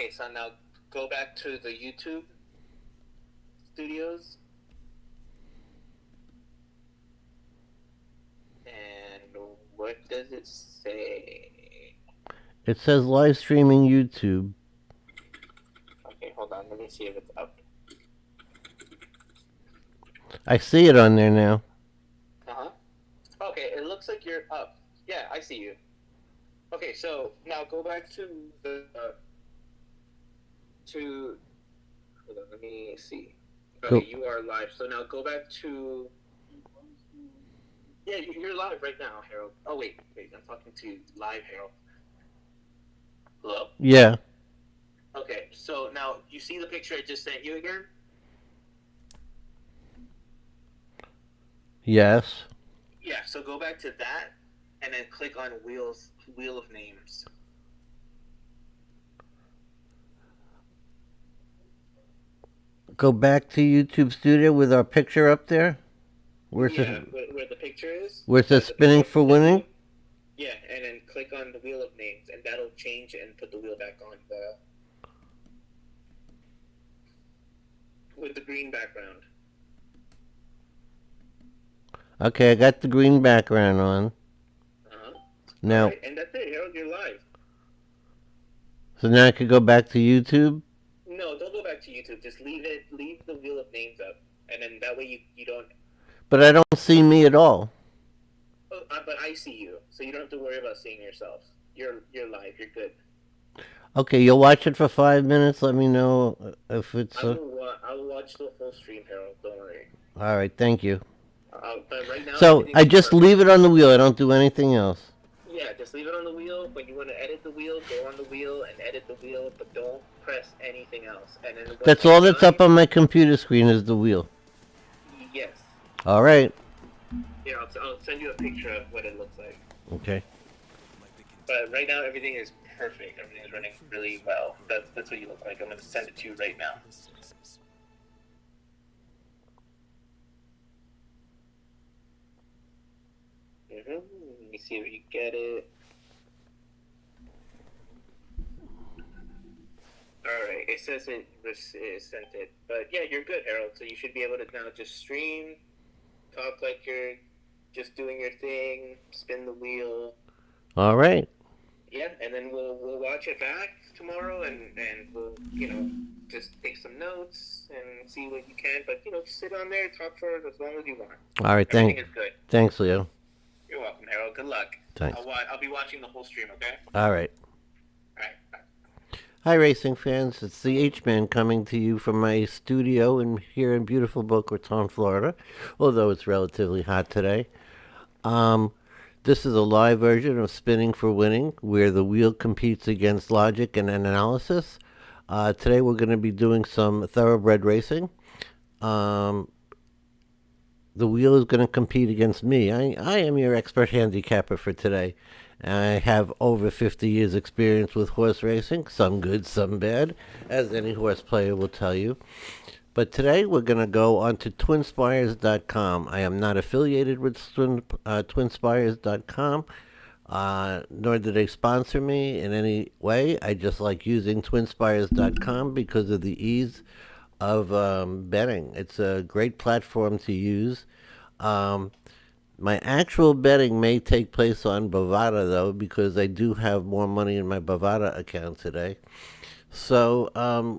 Okay, so now go back to the YouTube studios. And what does it say? It says live streaming YouTube. Okay, hold on. Let me see if it's up. I see it on there now. Uh-huh. Okay, it looks like you're up. Yeah, I see you. Okay, so now go back to the hold on, let me see. Okay, you are live. So now go back to yeah, you're live right now, Harold. Oh wait, I'm talking to live Harold. Hello? Yeah. Okay, so now you see the picture I just sent you again? Yes. Yeah, so go back to that and then click on Wheel of Names. Go back to YouTube Studio with our picture up there. Where the picture is. Where it says spinning for winning. Yeah, and then click on the Wheel of Names, and that'll change and put the wheel back on with the green background. Okay, I got the green background on. Uh-huh. Now, right, and that's it, Harold. You're live. So now I could go back to YouTube? No, don't go back to YouTube. Just leave the Wheel of Names up, and then that way you don't. But I don't see me at all. Oh, but I see you, so you don't have to worry about seeing yourself. You're live. You're good. Okay, you'll watch it for 5 minutes. Let me know if it's. I will watch the full stream, Harold. Don't worry. All right, thank you. But right now, so I just leave it on the wheel. I don't do anything else. Yeah, just leave it on the wheel. When you want to edit the wheel, go on the wheel and edit the wheel, but don't press anything else. And then that's all that's up on my computer screen is the wheel. Yes. All right. Yeah, I'll send you a picture of what it looks like. Okay. But right now, everything is perfect. Everything is running really well. That's what you look like. I'm going to send it to you right now. Let me see if you get it. Alright, it says it sent it. But yeah, you're good, Harold. So you should be able to now just stream, talk like you're just doing your thing, spin the wheel. All right. Yeah, and then we'll watch it back tomorrow, and we'll just take some notes and see what you can. But just sit on there, talk for as long as you want. All right, everything is good. Thanks, Leo. You're welcome, Harold. Good luck. Thanks. I'll be watching the whole stream. Okay. All right. All right. Bye. Hi, racing fans. It's the H-Man coming to you from my studio here in beautiful Boca Raton, Florida, although it's relatively hot today. This is a live version of Spinning for Winning, where the wheel competes against logic and analysis. Today we're going to be doing some thoroughbred racing. The wheel is going to compete against me. I am your expert handicapper for today. I have over 50 years experience with horse racing, some good, some bad, as any horse player will tell you. But today we're going to go on to Twinspires.com. I am not affiliated with Twinspires.com, nor do they sponsor me in any way. I just like using Twinspires.com because of the ease of betting. It's a great platform to use. My actual betting may take place on Bovada, though, because I do have more money in my Bovada account today. So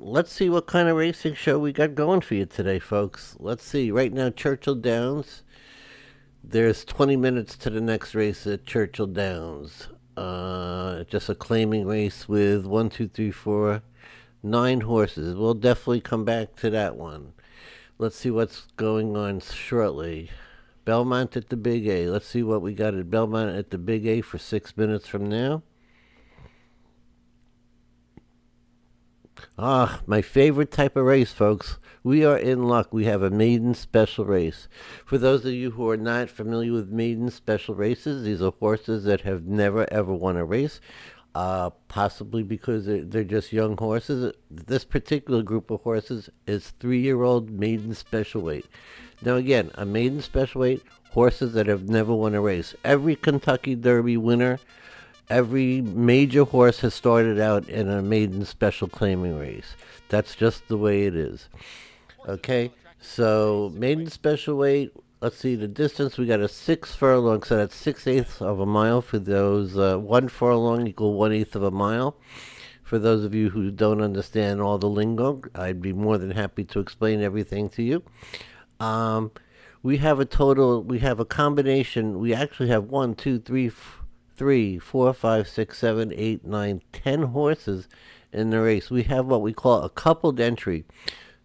let's see what kind of racing show we got going for you today, folks. Let's see. Right now, Churchill Downs. There's 20 minutes to the next race at Churchill Downs. Just a claiming race with 9 horses. We'll definitely come back to that one. Let's see what's going on shortly. Belmont at the Big A. Let's see what we got at Belmont at the Big A for 6 minutes from now. My favorite type of race, folks. We are in luck. We have a maiden special race. For those of you who are not familiar with maiden special races, these are horses that have never ever won a race. Possibly because they're just young horses. This particular group of horses is 3-year-old maiden special weight. Now again, a maiden special weight, horses that have never won a race. Every Kentucky Derby winner Every major horse has started out in a maiden special claiming race. That's just the way it is. Okay, so maiden special weight. Let's see the distance. We got a 6 furlong, so that's 6/8 of a mile for those. 1 furlong equal 1/8 of a mile. For those of you who don't understand all the lingo, I'd be more than happy to explain everything to you. Um, we have a total. We have a combination. We actually have one, two, three, four, 5, 6, 7, 8, 9, 10 horses in the race. We have what we call a coupled entry.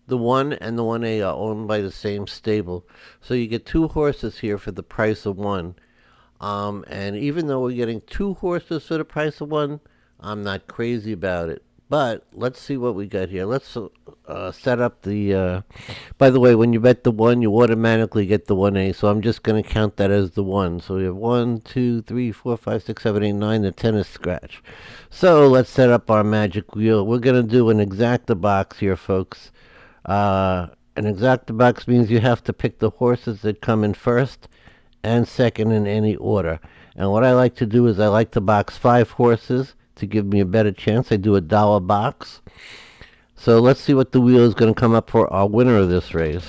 The 1 and the 1A are owned by the same stable. So you get two horses here for the price of one. And even though we're getting two horses for the price of one, I'm not crazy about it. But let's see what we got here. Let's set up the. By the way, when you bet the one, you automatically get the 1A. So I'm just going to count that as the one. So we have 1, 2, 3, 4, 5, 6, 7, 8, 9. The 10 is scratch. So let's set up our magic wheel. We're going to do an exacta box here, folks. An exacta box means you have to pick the horses that come in first and second in any order. And what I like to do is I like to box 5 horses to give me a better chance. I do a dollar box. So let's see what the wheel is going to come up for our winner of this race.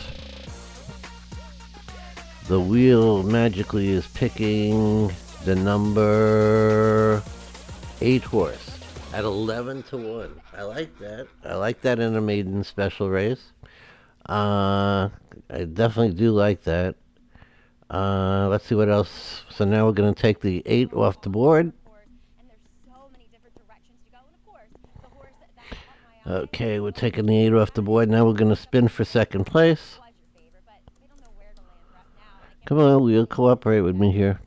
The wheel magically is picking the number 8 horse at 11 to 1. I like that. I like that in a maiden special race. I definitely do like that. Let's see what else. So now we're going to take the 8 off the board. Okay, we're taking the 8 off the board. Now we're going to spin for second place. Come on, wheel, cooperate with me here.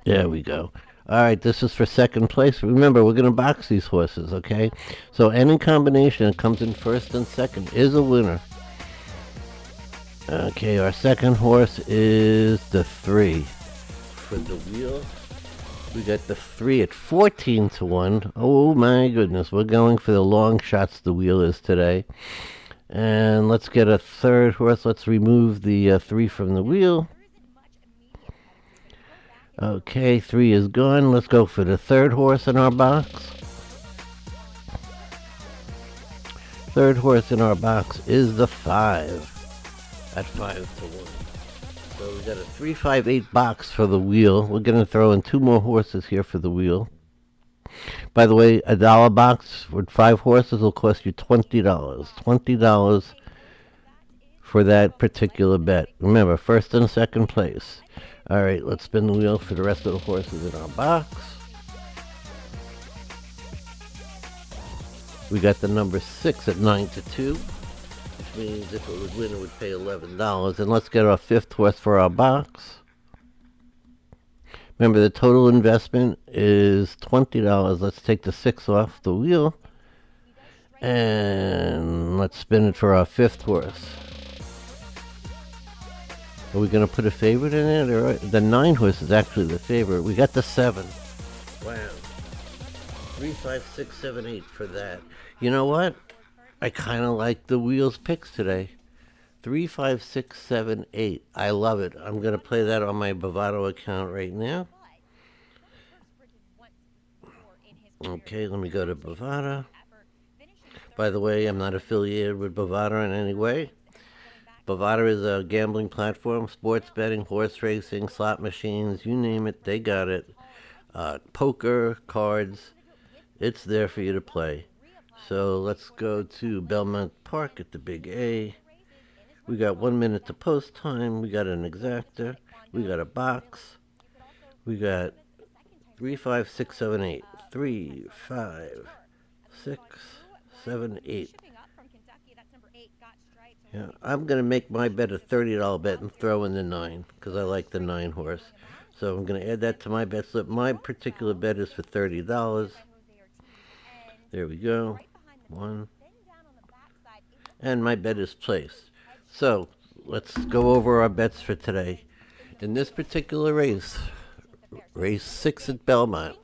There we go. All right, this is for second place. Remember, we're going to box these horses, okay? So any combination that comes in first and second is a winner. Okay, our second horse is the 3. For the wheel, we got the 3 at 14 to 1. Oh my goodness, we're going for the long shots the wheel is today. And let's get a third horse. Let's remove the 3 from the wheel. Okay, 3 is gone. Let's go for the third horse in our box. Third horse in our box is the 5 at 5 to 1. So we got a 3, 5, 8 box for the wheel. We're going to throw in 2 more horses here for the wheel. By the way, a dollar box with 5 horses will cost you $20. $20 for that particular bet. Remember, first and second place. All right, let's spin the wheel for the rest of the horses in our box. We got the number 6 at 9 to 2, which means if it would win, it would pay $11. And let's get our 5th horse for our box. Remember, the total investment is $20. Let's take the 6 off the wheel. And let's spin it for our 5th horse. Are we going to put a favorite in it? Or the 9 horse is actually the favorite. We got the 7. Wow. 3, 5, 6, 7, 8 for that. You know what? I kind of like the wheels picks today. 3, 5, 6, 7, 8. I love it. I'm going to play that on my Bovado account right now. Okay, let me go to Bovada. By the way, I'm not affiliated with Bovada in any way. Bovada is a gambling platform, sports betting, horse racing, slot machines, you name it, they got it. Poker, cards, it's there for you to play. So let's go to Belmont Park at the Big A. We got 1 minute to post time. We got an exacta. We got a box. We got 3, 5, 6, 7, 8. 3, 5, 6, 7, 8. Yeah, I'm going to make my bet a $30 bet and throw in the 9 because I like the 9 horse. So I'm going to add that to my bet slip. My particular bet is for $30. There we go. 1. And my bet is placed. So let's go over our bets for today. In this particular race, race 6 at Belmont,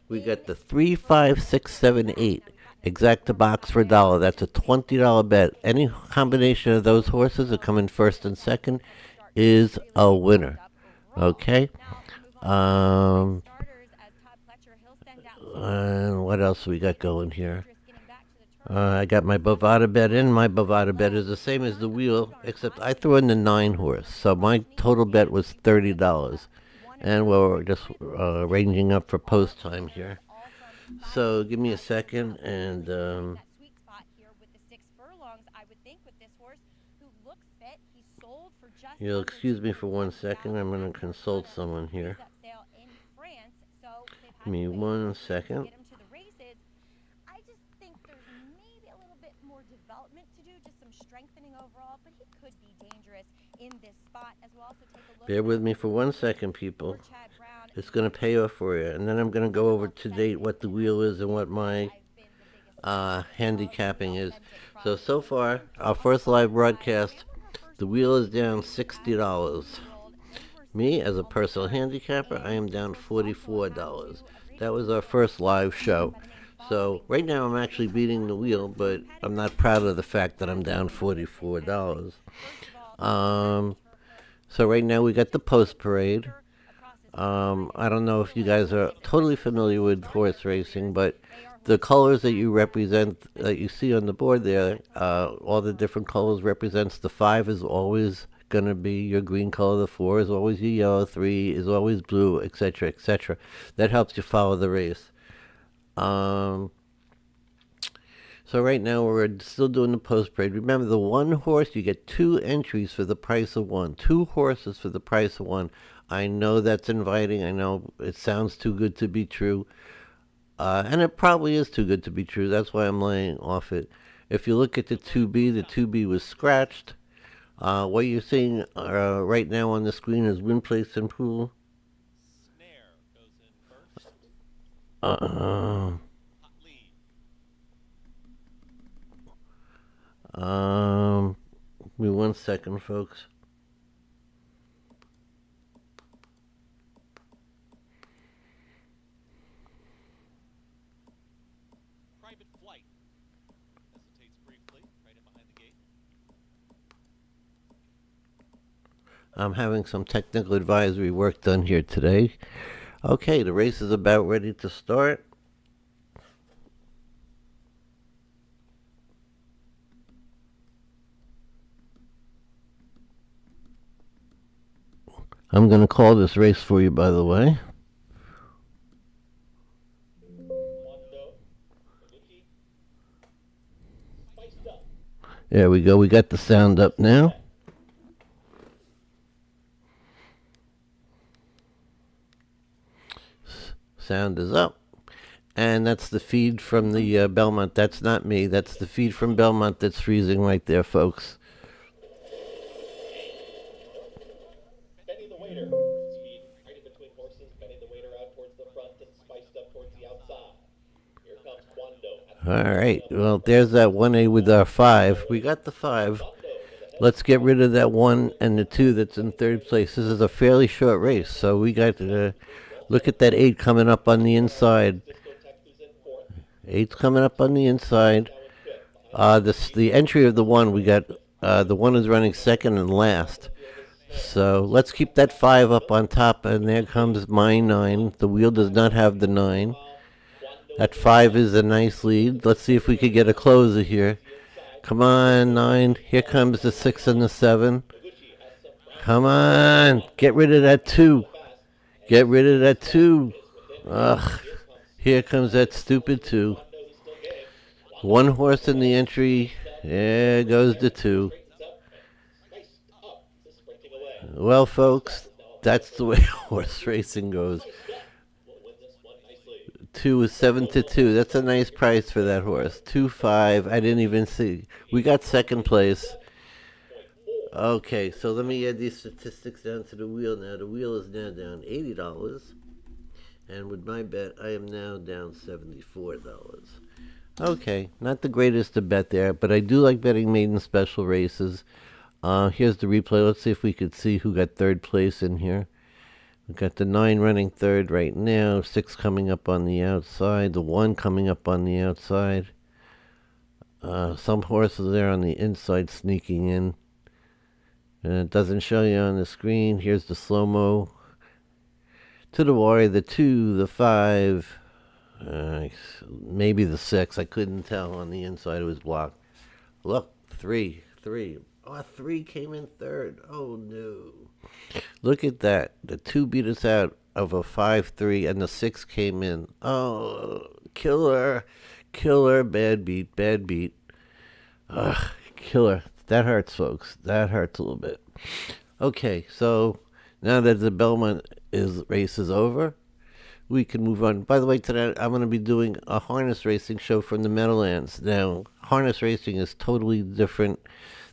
we got the 3, 5, 6, 7, 8. Exacta box for $1. That's a $20 bet. Any combination of those horses that come in first and second is a winner. Okay? And what else we got going here? I got my Bovada bet in. My Bovada bet is the same as the wheel, except I threw in the 9 horse. So my total bet was $30. And we're just ranging up for post time here. So give me a second, and you'll excuse me for 1 second. I'm going to consult someone here. Give me 1 second. Bear with me for 1 second, people. It's going to pay off for you. And then I'm going to go over to date what the wheel is and what my handicapping is. So far, our first live broadcast, the wheel is down $60. Me, as a personal handicapper, I am down $44. That was our first live show. So right now I'm actually beating the wheel, but I'm not proud of the fact that I'm down $44. So right now we got the post parade. I don't know if you guys are totally familiar with horse racing, but the colors that you represent, that you see on the board there, all the different colors represents the 5 is always going to be your green color, the 4 is always your yellow, 3 is always blue, etc., etc. That helps you follow the race. So right now we're still doing the post parade. Remember, the 1 horse, you get 2 entries for the price of 1. 2 horses for the price of 1. I know that's inviting. I know it sounds too good to be true. And it probably is too good to be true. That's why I'm laying off it. If you look at the 2B, the 2B was scratched. What you're seeing right now on the screen is win, place, and pool. Snare goes in first. Uh, Give me 1 second, folks. Private flight hesitates briefly, right in behind the gate. I'm having some technical advisory work done here today. Okay, the race is about ready to start. I'm going to call this race for you, by the way. There we go. We got the sound up now. Sound is up. And that's the feed from the Belmont. That's not me. That's the feed from Belmont that's freezing right there, folks. Benny the waiter. Speed right in between horses. Benny the waiter out towards the front and spiced up towards the outside. Here comes Quando. All right. Well, there's that 1A with our 5. We got the 5. Let's get rid of that 1 and the 2 that's in third place. This is a fairly short race, so we got to look at that 8 coming up on the inside. 8's coming up on the inside. The entry of the 1, we got the 1 is running second and last. So let's keep that 5 up on top, and there comes my 9. The wheel does not have the 9. That 5 is a nice lead. Let's see if we could get a closer here. Come on, 9. Here comes the 6 and the 7. Come on. Get rid of that 2. Get rid of that 2. Ugh. Here comes that stupid 2. 1 horse in the entry. There goes the 2. Well, folks, that's the way horse racing goes. 2 is 7-2. That's a nice price for that horse. 2-5. I didn't even see. We got second place. Okay, so let me add these statistics down to the wheel now. The wheel is now down $80. And with my bet, I am now down $74. Okay, not the greatest to bet there, but I do like betting maiden special races. Here's the replay. Let's see if we could see who got third place in here. We've got the 9 running third right now, 6 coming up on the outside, the 1 coming up on the outside. Some horses there on the inside sneaking in. And it doesn't show you on the screen. Here's the slow-mo. To the wire, the 2, the 5. Maybe the 6. I couldn't tell on the inside. It was blocked. Look, 3, 3. Oh, a 3 came in third. Oh, no. Look at that. The 2 beat us out of a 5-3, and the 6 came in. Oh, killer. Killer. Bad beat. Bad beat. Ugh, killer. That hurts, folks. That hurts a little bit. Okay, so now that the Belmont race is over, we can move on. By the way, today I'm going to be doing a harness racing show from the Meadowlands. Now, harness racing is totally different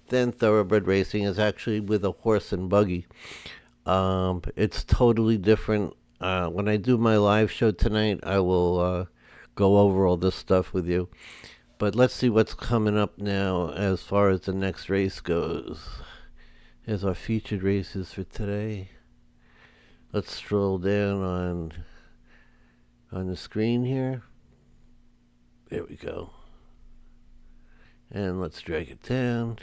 than thoroughbred racing. It's actually with a horse and buggy. It's totally different. When I do my live show tonight, I will go over all this stuff with you. But let's see what's coming up now as far as the next race goes. Here's our featured races for today. Let's stroll down on the screen here. There we go. And let's drag it down.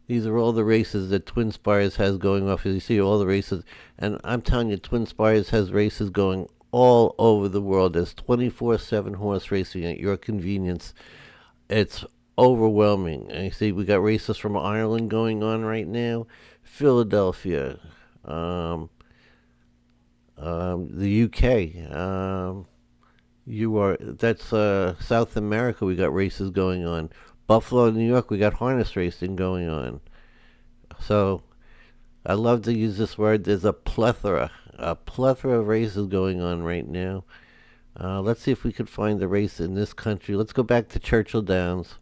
These are all the races that Twinspires has going off. As you see, all the races. And I'm telling you, Twinspires has races going all over the world. There's 24/7 horse racing at your convenience. It's overwhelming. And you see, we got races from Ireland going on right now, Philadelphia, the UK. That's South America. We got races going on. Buffalo, New York. We got harness racing going on. So I love to use this word. There's a plethora of races going on right now. Let's see if we could find the race in this country. Let's go back to Churchill Downs.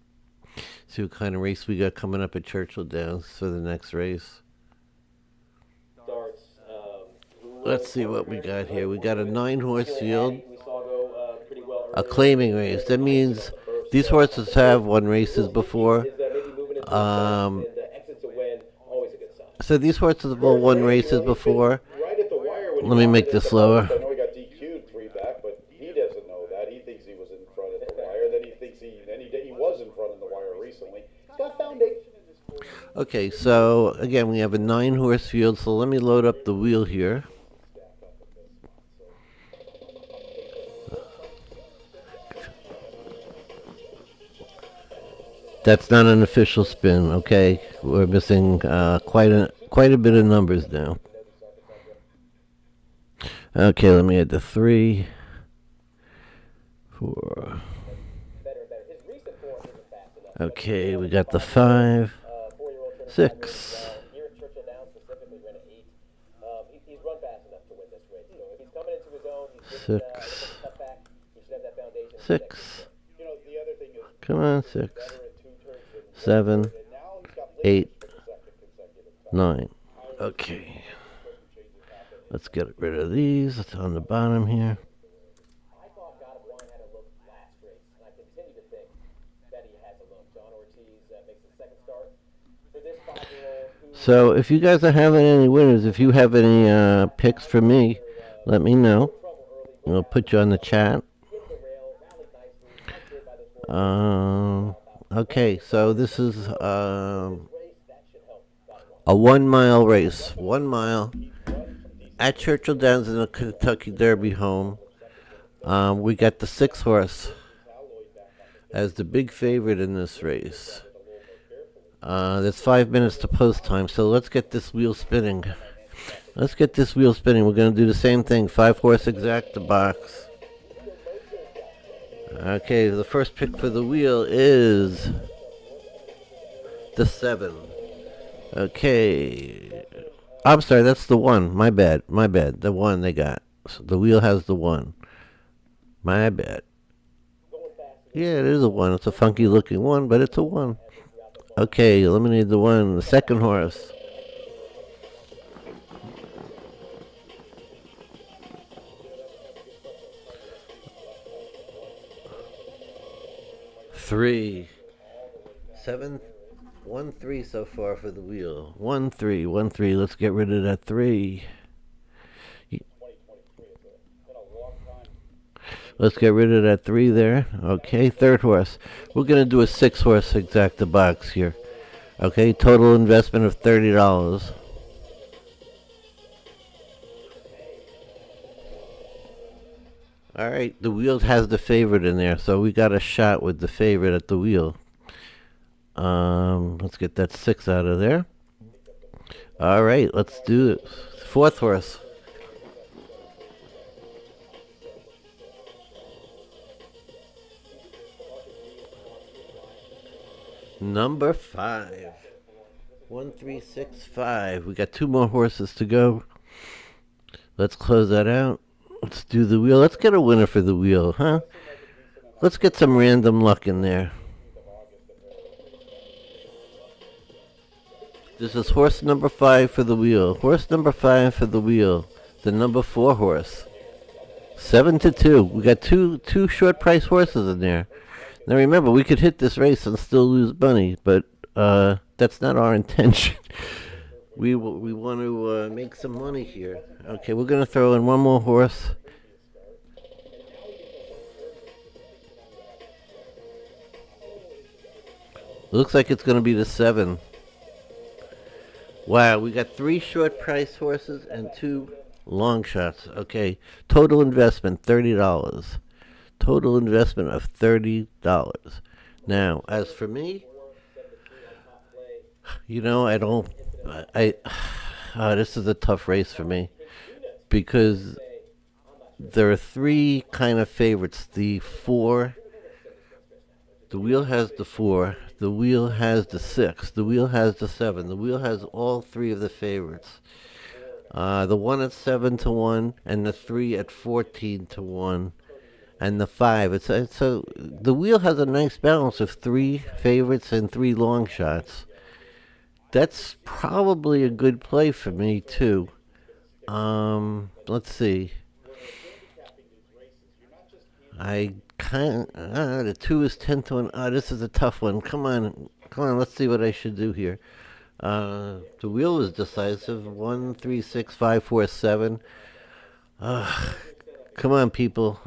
See what kind of race we got coming up at Churchill Downs for the next race. Let's see what we got here. We got a 9-horse field. A claiming race. That means these horses have won races before. So these horses have all won races before. Let me make this slower. Okay, so again, we have a 9-horse field, so let me load up the wheel here. That's not an official spin, okay? We're missing quite a bit of numbers now. Okay, let me add the 3, 4. Okay, we got the 5, 6. 6. 6. Come on, 6. 7, 8, 9. Okay. Let's get rid of these. It's on the bottom here. So if you guys are having any winners, if you have any picks for me, let me know. I'll put you on the chat. Okay, so this is a 1-mile race. 1 mile at Churchill Downs in the Kentucky Derby home. We got the 6-horse as the big favorite in this race. There's 5 minutes to post time, so let's get this wheel spinning. We're going to do the same thing. 5-horse exacta box. Okay, the first pick for the wheel is the 7. Okay. I'm sorry, that's the 1. My bad. The 1 they got. So the wheel has the 1. My bad. Yeah, it is a 1. It's a funky looking 1, but it's a 1. Okay, eliminate the 1. The 2nd horse. Three. 7, 1, 3 so far for the wheel. 1, 3, 1, 3. Let's get rid of that 3. Let's get rid of that 3 there. Okay, 3rd horse. We're going to do a 6-horse exacta box here. Okay, total investment of $30. All right, the wheel has the favorite in there, so we got a shot with the favorite at the wheel. Let's get that 6 out of there. All right, let's do it. Fourth horse. Number 5. 1365. We got 2 more horses to go. Let's close that out. Let's do the wheel. Let's get a winner for the wheel, huh? Let's get some random luck in there. This is horse number 5 for the wheel. Horse number 5 for the wheel. The number 4 horse. 7-2. We got two short price horses in there. Now remember, we could hit this race and still lose money, but that's not our intention. We want to make some money here. Okay, we're gonna throw in one more horse. Looks like it's gonna be the 7. Wow, we got 3 short price horses and 2 long shots. Okay, total investment $30. Total investment of $30. Now, as for me, I don't. This is a tough race for me because there are 3 kind of favorites. The 4. The wheel has the 4. The wheel has the 6. The wheel has the 7. The wheel has all 3 of the favorites. The 1 at 7-1 and the 3 at 14-1. And the 5. So the wheel has a nice balance of 3 favorites and 3 long shots. That's probably a good play for me too. Let's see. The 2 is 10-1. This is a tough one. Come on. Let's see what I should do here. The wheel is decisive. 1, 3, 6, 5, 4, 7. Come on, people.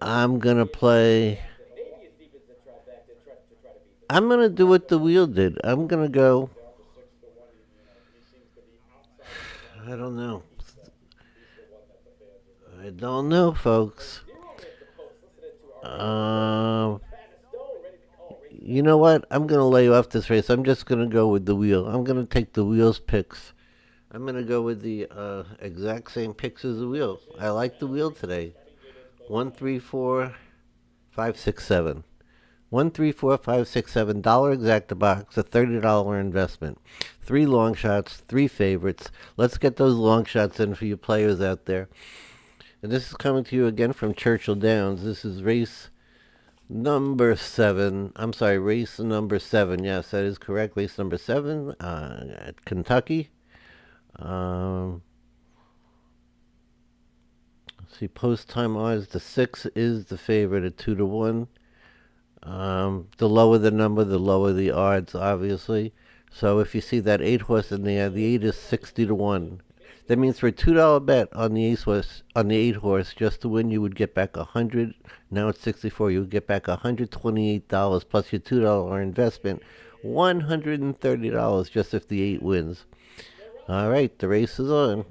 I'm gonna play. I'm gonna do what the wheel did. I'm gonna go. I don't know. Folks. You know what? I'm gonna lay off this race. I'm just gonna go with the wheel. I'm gonna take the wheel's picks. I'm gonna go with the exact same picks as the wheel. I like the wheel today. 1, 3, 4, 5, 6, 7. 1, 3, 4, 5, 6, $7 exacta box, a $30 investment. 3 long shots, 3 favorites. Let's get those long shots in for you players out there. And this is coming to you again from Churchill Downs. This is race number 7. I'm sorry, race number 7. Yes, that is correct. Race number 7 at Kentucky. Let's see, post time odds. The 6 is the favorite at 2-1. The lower the number, the lower the odds, obviously. So if you see that 8 horse in there, the 8 is 60-1. That means for a $2 bet on the 8 horse, just to win, you would get back 100. Now it's 64. You would get back $128 plus your $2 investment, $130 just if the 8 wins. All right, the race is on.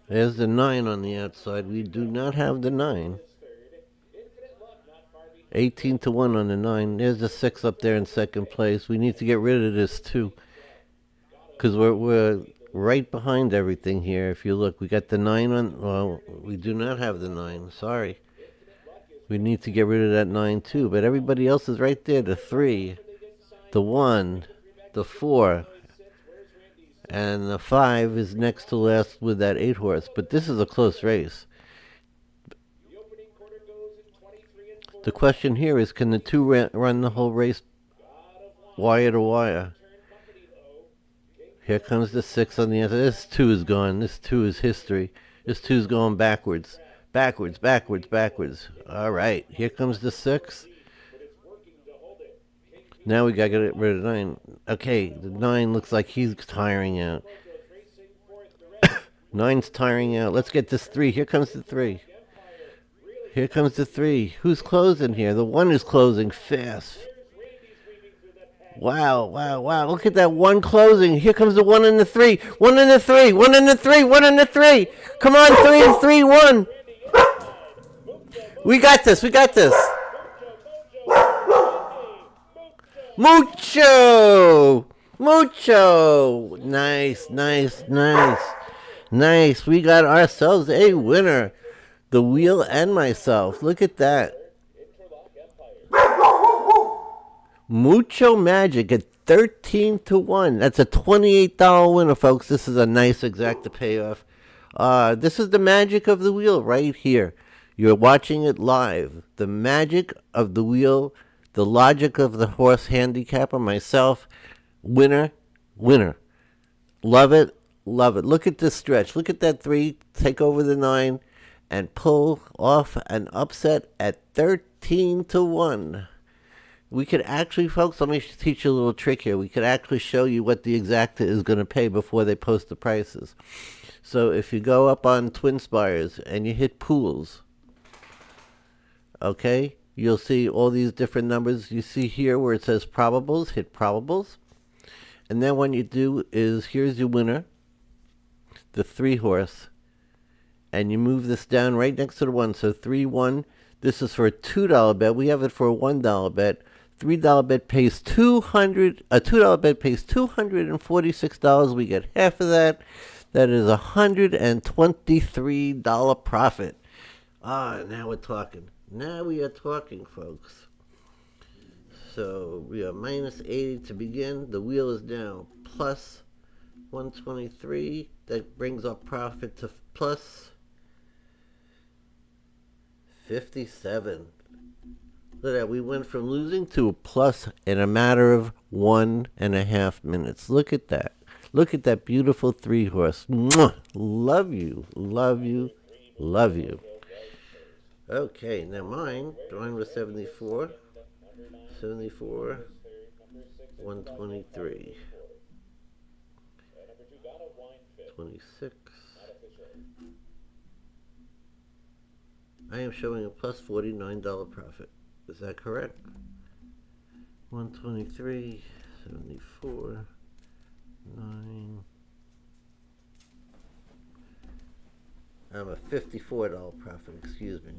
There's the 9 on the outside. We do not have the 9. 18-1 on the 9. There's the 6 up there in second place. We need to get rid of this too, because we're right behind everything here. If you look, we got the 9 on. Well, we do not have the 9. Sorry. We need to get rid of that 9 too. But everybody else is right there. The 3, the 1, the 4. And the 5 is next to last with that 8 horse. But this is a close race. The question here is, can the 2 run the whole race wire to wire? Here comes the 6 on the end. This 2 is gone. This 2 is history. This 2 is going backwards. Backwards. All right. Here comes the 6. Now we got to get rid of 9. Okay, the 9 looks like he's tiring out. 9's tiring out. Let's get this 3. Here comes the 3. Here comes the 3. Who's closing here? The 1 is closing fast. Wow, wow, wow. Look at that 1 closing. Here comes the 1 and the 3. 1 and the 3. 1 and the 3. 1 and the 3. Come on, 3 and 3. 1. We got this. We got this. Mucho. Mucho. Nice, nice, nice. Nice. We got ourselves a winner. The wheel and myself. Look at that. Mucho Magic at 13-1. That's a $28 winner, folks. This is a nice exacta payoff. This is the magic of the wheel right here. You're watching it live. The magic of the wheel, the logic of the horse handicapper, myself, winner, winner. Love it, love it. Look at this stretch. Look at that 3. Take over the 9 and pull off an upset at 13-1. We could actually, folks, let me teach you a little trick here. We could actually show you what the exacta is going to pay before they post the prices. So if you go up on Twinspires and you hit pools, okay, you'll see all these different numbers. You see here where it says probables, hit probables. And then what you do is, here's your winner, the 3 horse. And you move this down right next to the 1. So 3-1. This is for a $2 bet. We have it for a $1 bet. $3 bet pays $200. A $2 bet pays $246. We get half of that. That is a $123 profit. Now we're talking. Now we are talking, folks. So we are minus 80 to begin. The wheel is now plus 123. That brings our profit to plus 57. Look at that. We went from losing to a plus in a matter of 1.5 minutes. Look at that. Look at that beautiful 3 horse. Mwah! Love you. Love you. Love you. Okay, now mine was 74. 74. 123. 26. I am showing a plus $49 profit. Is that correct? 123, 74, 9. I'm a $54 profit, excuse me.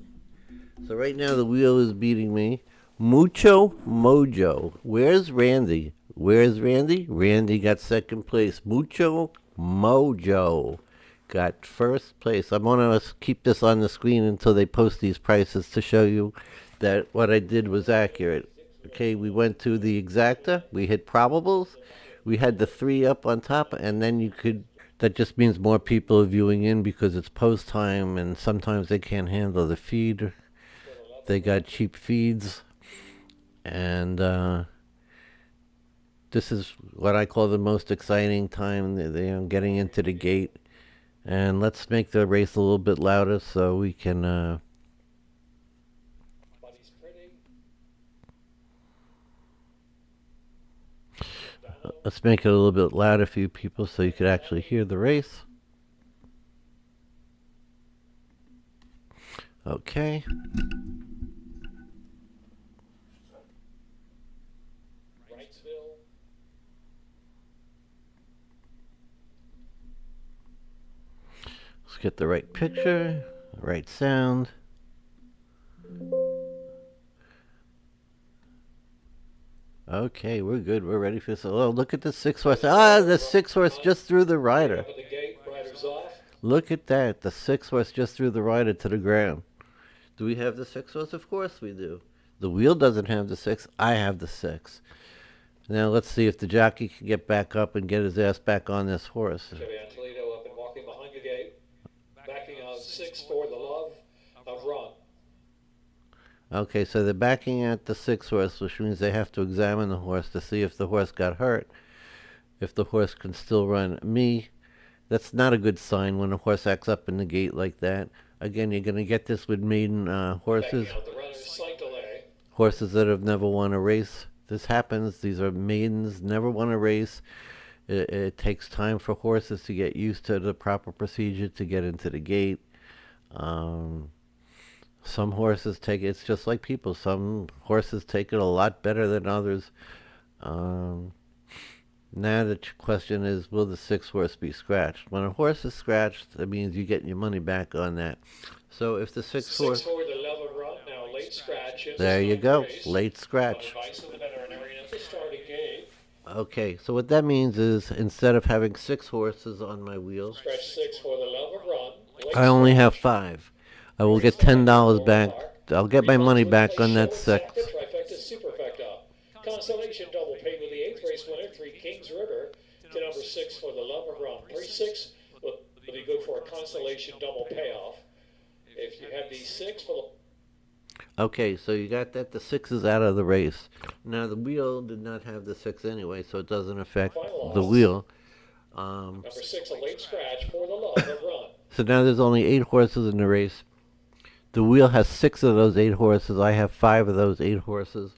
So right now the wheel is beating me. Mucho Mojo. Where's Randy? Where's Randy? Randy got second place. Mucho Mojo got first place. I'm going to keep this on the screen until they post these prices to show you that what I did was accurate. Okay, we went to the exacta. We hit probables. We had the 3 up on top, and then you could... That just means more people are viewing in because it's post time, and sometimes they can't handle the feed. They got cheap feeds. And this is what I call the most exciting time. They're getting into the gate. And let's make the race a little bit louder so we can... Let's make it a little bit louder for you people so you could actually hear the race. Okay. Let's get the right picture, the right sound. Okay, we're good. We're ready for this. Oh, look at the 6 horse. The 6 horse just threw the rider. Look at that. The 6 horse just threw the rider to the ground. Do we have the 6 horse? Of course we do. The wheel doesn't have the 6. I have the 6. Now let's see if the jockey can get back up and get his ass back on this horse. Chevy Angelito up and walking behind the gate. Backing on 6 for the love of Ron. Okay, so they're backing at the 6 horse, which means they have to examine the horse to see if the horse got hurt, if the horse can still run. That's not a good sign when a horse acts up in the gate like that. Again, you're going to get this with maiden horses. Horses that have never won a race. This happens. These are maidens, never won a race. It takes time for horses to get used to the proper procedure to get into the gate. Some horses take it. It's just like people. Some horses take it a lot better than others. Um, Now the question is, will the sixth horse be scratched? When a horse is scratched, that means you get your money back on that. So if the sixth Six horse, for the love of run. Now late scratch in there this you ninth go, race. late On scratch. advice of the veterinarian at the starting gate. Okay, so what that means is instead of having six horses on my wheel, Stretch 6 for the love of run. Late I only have scratch. five. I will get $10 back. I'll get my money back on that Show six. exacta, trifecta, superfecta. Constellation double paid with the 8th race winner, 3 Kings River, to number 6 for the love of run. 3-6 will be good for a constellation double payoff. If you have the 6 for the Okay, so you got that. The six is out of the race. Now the wheel did not have the six anyway, so it doesn't affect the wheel. number 6, a late scratch for the love of run. So now there's only 8 horses in the race. The wheel has 6 of those 8 horses. I have 5 of those 8 horses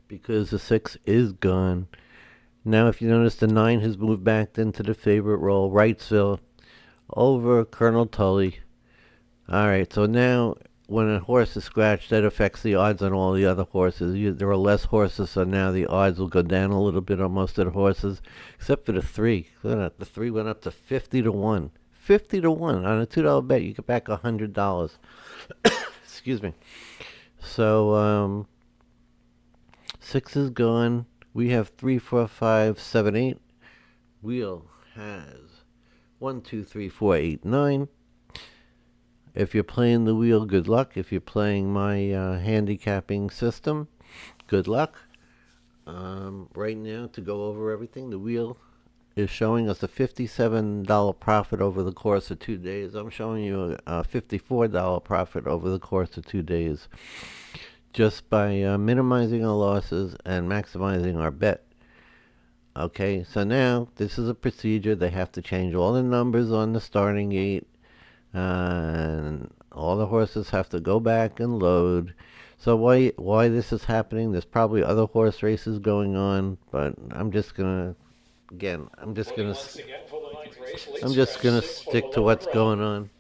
because the 6 is gone. Now, if you notice, the 9 has moved back into the favorite role, Wrightsville, over Colonel Tully. All right, so now when a horse is scratched, that affects the odds on all the other horses. There are less horses, so now the odds will go down a little bit on most of the horses, except for the 3. The 3 went up to 50 to 1. 50 to 1 on a $2 bet. You get back $100. Excuse me. So, 6 is gone. We have 3, 4, 5, 7, 8. Wheel has 1, 2, 3, 4, 8, 9. If you're playing the wheel, good luck. If you're playing my handicapping system, good luck. Right now, to go over everything, the wheel is showing us a $57 profit over the course of 2 days. I'm showing you a $54 profit over the course of 2 days, just by minimizing our losses and maximizing our bet. Okay, so now this is a procedure. They have to change all the numbers on the starting gate, and all the horses have to go back and load. So why this is happening? There's probably other horse races going on, but I'm just gonna stick to what's going on.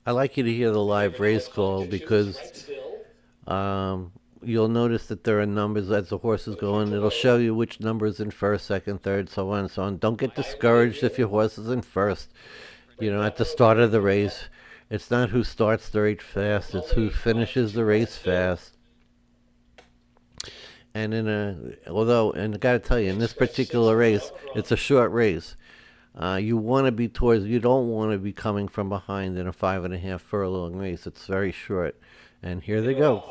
I like you to hear the live race call because you'll notice that there are numbers as the horses go in. It'll show you which number is in first, second, third, so on and so on. Don't get discouraged if your horse is in first. At the start of the race, it's not who starts the race fast; it's who finishes the race fast. And and I gotta tell you, in this particular race, it's a short race. You don't want to be coming from behind in a 5.5 furlong race. It's very short. And here they go.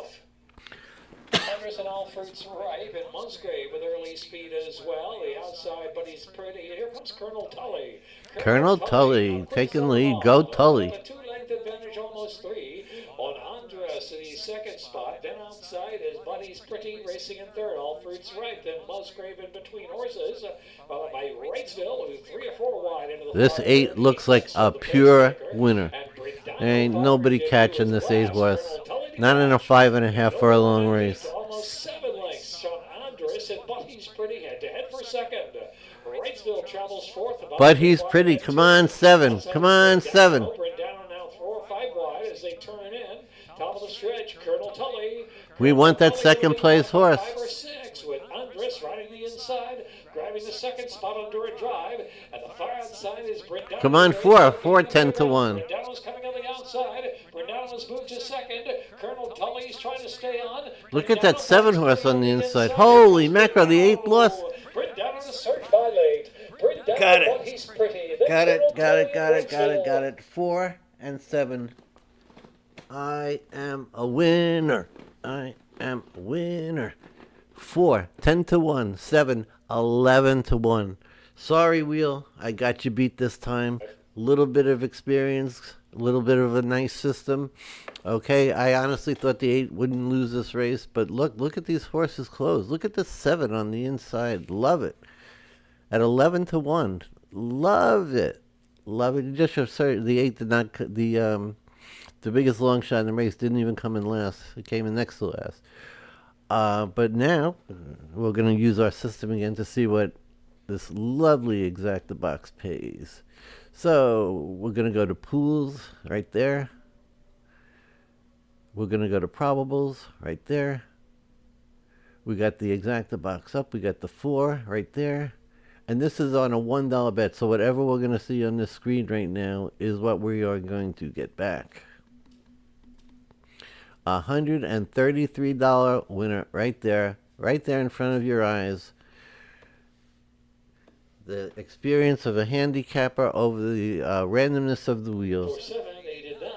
Andress and all fruits ripe, and Musgrave with early speed as well. The outside, but he's pretty. Here comes Colonel Tully. Colonel Tully taking lead. Go Tully. A 2-length advantage, almost 3 on Andress in the second spot. Then outside is Buddy's Pretty racing in third. All fruits ripe. Then Musgrave in between horses. Followed by Wrightsville, who's 3 or 4 wide into the This 8 looks like a pure winner. There ain't nobody catching this 8 horse. Not in a 5.5 furlong race. Almost 7 lengths on Andress, and Buddy's Pretty head to head for second. Wrightsville travels fourth. But he's pretty. Come on, 7. Come on, 7. Down now 4 or 5 wide as they turn in. Top of the stretch, Colonel Tully. We want that second place horse. 5 or 6 with Andress riding the inside, grabbing the second spot under a drive. And the far outside is Brindano. Come on, 4. 4, 10 to 1. Brindano's coming on the outside. Brindano's moved to second. Colonel Tully's trying to stay on. Look at that 7 horse on the inside. Holy mackerel, the 8 lost. Brindano to search by late. Brindano, Got it. but he's pretty. Got it. 4 and 7. I am a winner. I am a winner. 4, 10 to 1. 7, 11 to 1. Sorry, Wheel. I got you beat this time. Little bit of experience. A little bit of a nice system. Okay, I honestly thought the 8 wouldn't lose this race, but look at these horses close. Look at the 7 on the inside. Love it. At 11 to 1. Love it. Love it. Just sorry, the 8 did not. The biggest long shot in the race didn't even come in last. It came in next to last. But now we're going to use our system again to see what this lovely exacta box pays. So we're going to go to pools right there. We're going to go to probables right there. We got the exacta box up. We got the 4 right there. And this is on a $1 bet. So whatever we're going to see on this screen right now is what we are going to get back. $133 winner right there in front of your eyes. The experience of a handicapper over the randomness of the wheels. 4, 7, 8, and 9.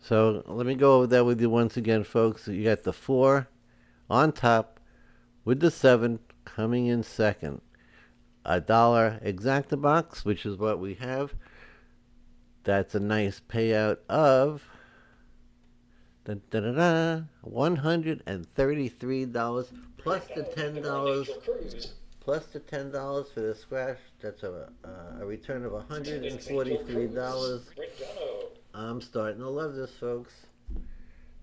So let me go over that with you once again, folks. You got the 4 on top with the 7 coming in second. $1 exacta box, which is what we have. That's a nice payout of $133 plus the $10. Plus the $10 for the scratch. That's a return of $143. I'm starting to love this, folks.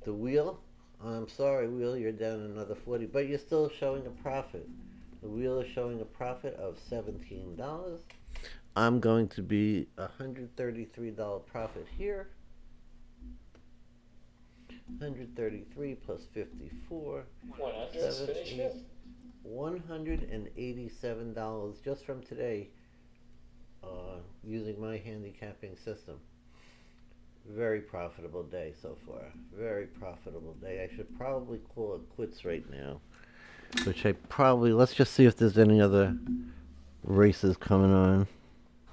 The wheel, I'm sorry, wheel, you're down another 40, but you're still showing a profit. The wheel is showing a profit of $17. I'm going to be $133 profit here. 133 plus 54. 187 $187 just from today, using my handicapping system. Very profitable day so far. Very profitable day. I should probably call it quits right now. Let's just see if there's any other races coming on.